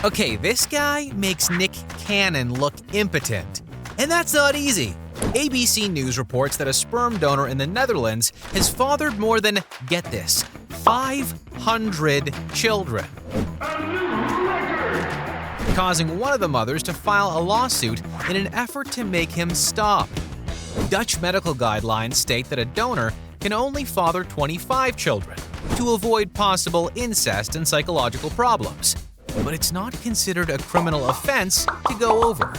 Okay, this guy makes Nick Cannon look impotent. And that's not easy. ABC News reports that a sperm donor in the Netherlands has fathered more than, get this, 500 children, causing one of the mothers to file a lawsuit in an effort to make him stop. Dutch medical guidelines state that a donor can only father 25 children to avoid possible incest and psychological problems. But it's not considered a criminal offense to go over.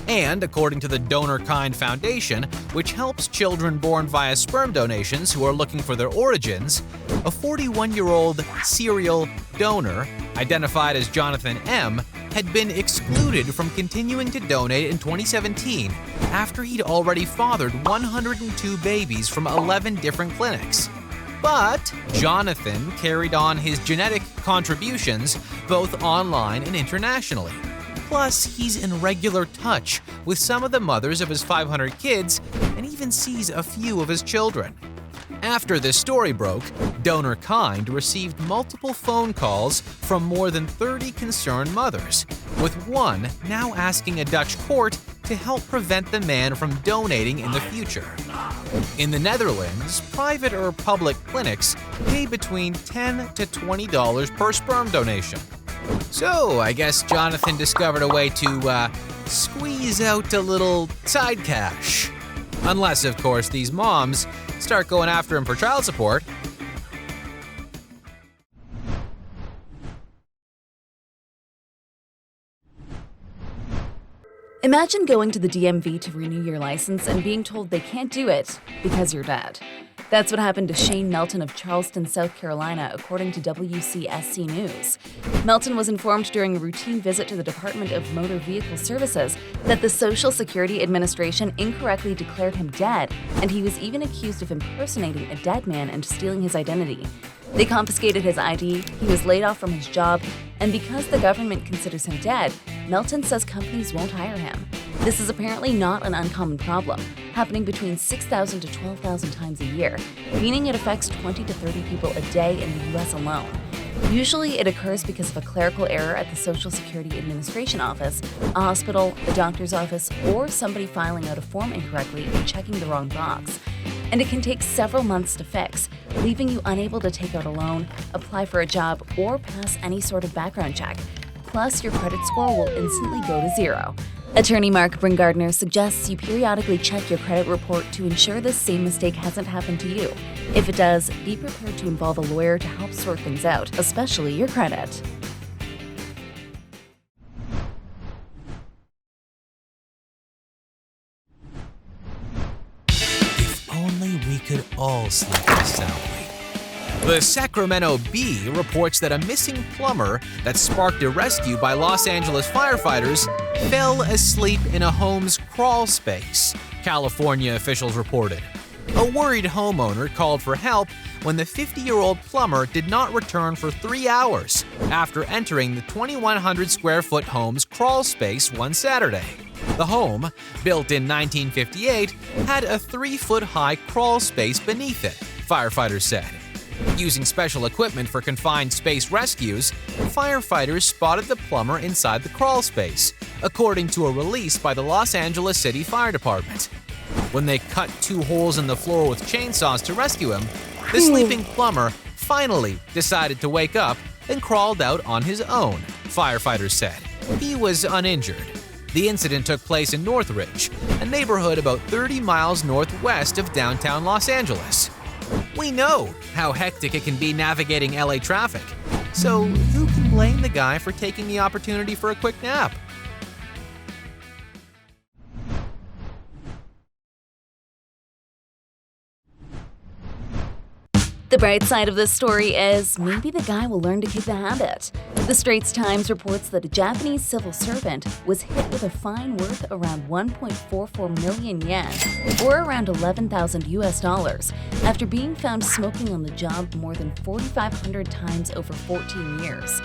And according to the Donor Kind Foundation, which helps children born via sperm donations who are looking for their origins, a 41-year-old serial donor, identified as Jonathan M., had been excluded from continuing to donate in 2017 after he'd already fathered 102 babies from 11 different clinics. But Jonathan carried on his genetic contributions both online and internationally. Plus, he's in regular touch with some of the mothers of his 500 kids and even sees a few of his children. After this story broke, Donor Kind received multiple phone calls from more than 30 concerned mothers, with one now asking a Dutch court to help prevent the man from donating in the future. In the Netherlands, private or public clinics pay between $10 to $20 per sperm donation. So, I guess Jonathan discovered a way to squeeze out a little side cash. Unless, of course, these moms start going after him for child support. Imagine going to the DMV to renew your license and being told they can't do it because you're dead. That's what happened to Shane Melton of Charleston, South Carolina, according to WCSC News. Melton was informed during a routine visit to the Department of Motor Vehicle Services that the Social Security Administration incorrectly declared him dead, and he was even accused of impersonating a dead man and stealing his identity. They confiscated his ID, he was laid off from his job, and because the government considers him dead, Melton says companies won't hire him. This is apparently not an uncommon problem, happening between 6,000 to 12,000 times a year, meaning it affects 20 to 30 people a day in the US alone. Usually it occurs because of a clerical error at the Social Security Administration office, a hospital, a doctor's office, or somebody filing out a form incorrectly and checking the wrong box. And it can take several months to fix, leaving you unable to take out a loan, apply for a job, or pass any sort of background check. Plus, your credit score will instantly go to zero. Attorney Mark Bringardner suggests you periodically check your credit report to ensure this same mistake hasn't happened to you. If it does, be prepared to involve a lawyer to help sort things out, especially your credit. If only we could all sleep soundly. The Sacramento Bee reports that a missing plumber that sparked a rescue by Los Angeles firefighters fell asleep in a home's crawlspace, California officials reported. A worried homeowner called for help when the 50-year-old plumber did not return for 3 hours after entering the 2,100-square-foot home's crawlspace one Saturday. The home, built in 1958, had a 3-foot-high crawlspace beneath it, firefighters said. Using special equipment for confined space rescues, firefighters spotted the plumber inside the crawlspace, according to a release by the Los Angeles City Fire Department. When they cut 2 holes in the floor with chainsaws to rescue him, the sleeping plumber finally decided to wake up and crawled out on his own, firefighters said. He was uninjured. The incident took place in Northridge, a neighborhood about 30 miles northwest of downtown Los Angeles. We know how hectic it can be navigating LA traffic, so who can blame the guy for taking the opportunity for a quick nap? The bright side of this story is maybe the guy will learn to kick the habit. The Straits Times reports that a Japanese civil servant was hit with a fine worth around 1.44 million yen, or around $11,000 after being found smoking on the job more than 4,500 times over 14 years.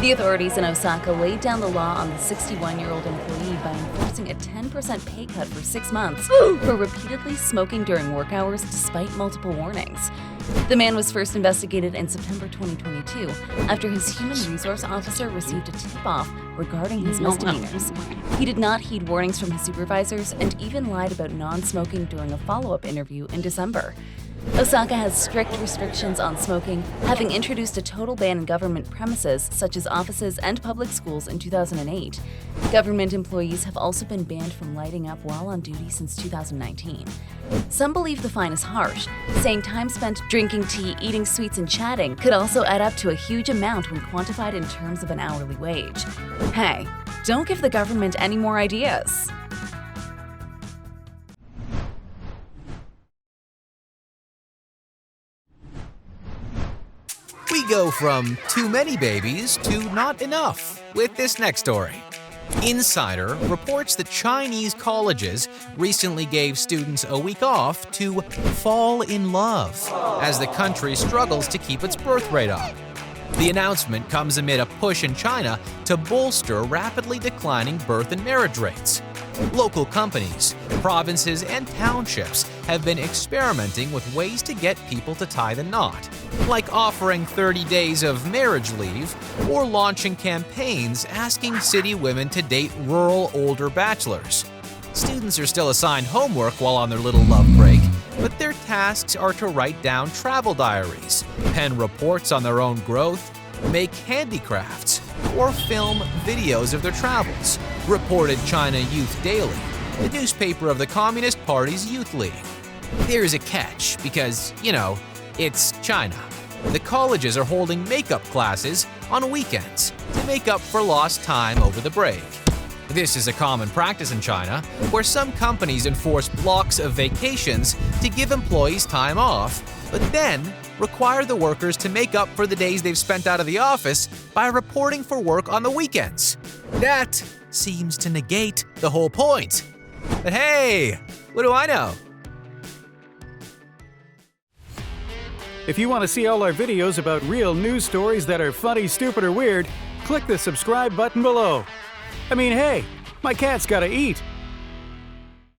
The authorities in Osaka laid down the law on the 61-year-old employee by enforcing a 10% pay cut for 6 months for repeatedly smoking during work hours despite multiple warnings. The man was first investigated in September 2022 after his human resource officer received a tip-off regarding his misdemeanors. He did not heed warnings from his supervisors and even lied about non-smoking during a follow-up interview in December. Osaka has strict restrictions on smoking, having introduced a total ban in government premises such as offices and public schools in 2008. Government employees have also been banned from lighting up while on duty since 2019. Some believe the fine is harsh, saying time spent drinking tea, eating sweets, and chatting could also add up to a huge amount when quantified in terms of an hourly wage. Hey, don't give the government any more ideas. We go from too many babies to not enough with this next story. Insider reports that Chinese colleges recently gave students a week off to fall in love as the country struggles to keep its birth rate up. The announcement comes amid a push in China to bolster rapidly declining birth and marriage rates. Local companies, provinces, and townships have been experimenting with ways to get people to tie the knot, like offering 30 days of marriage leave or launching campaigns asking city women to date rural older bachelors. Students are still assigned homework while on their little love break, but their tasks are to write down travel diaries, pen reports on their own growth, make handicrafts, or film videos of their travels, reported China Youth Daily, the newspaper of the Communist Party's youth league. There's a catch because, it's China. The colleges are holding makeup classes on weekends to make up for lost time over the break. This is a common practice in China, where some companies enforce blocks of vacations to give employees time off, but then require the workers to make up for the days they've spent out of the office by reporting for work on the weekends. That seems to negate the whole point. But hey, what do I know? If you want to see all our videos about real news stories that are funny, stupid, or weird, click the subscribe button below. I mean, hey, my cat's gotta eat.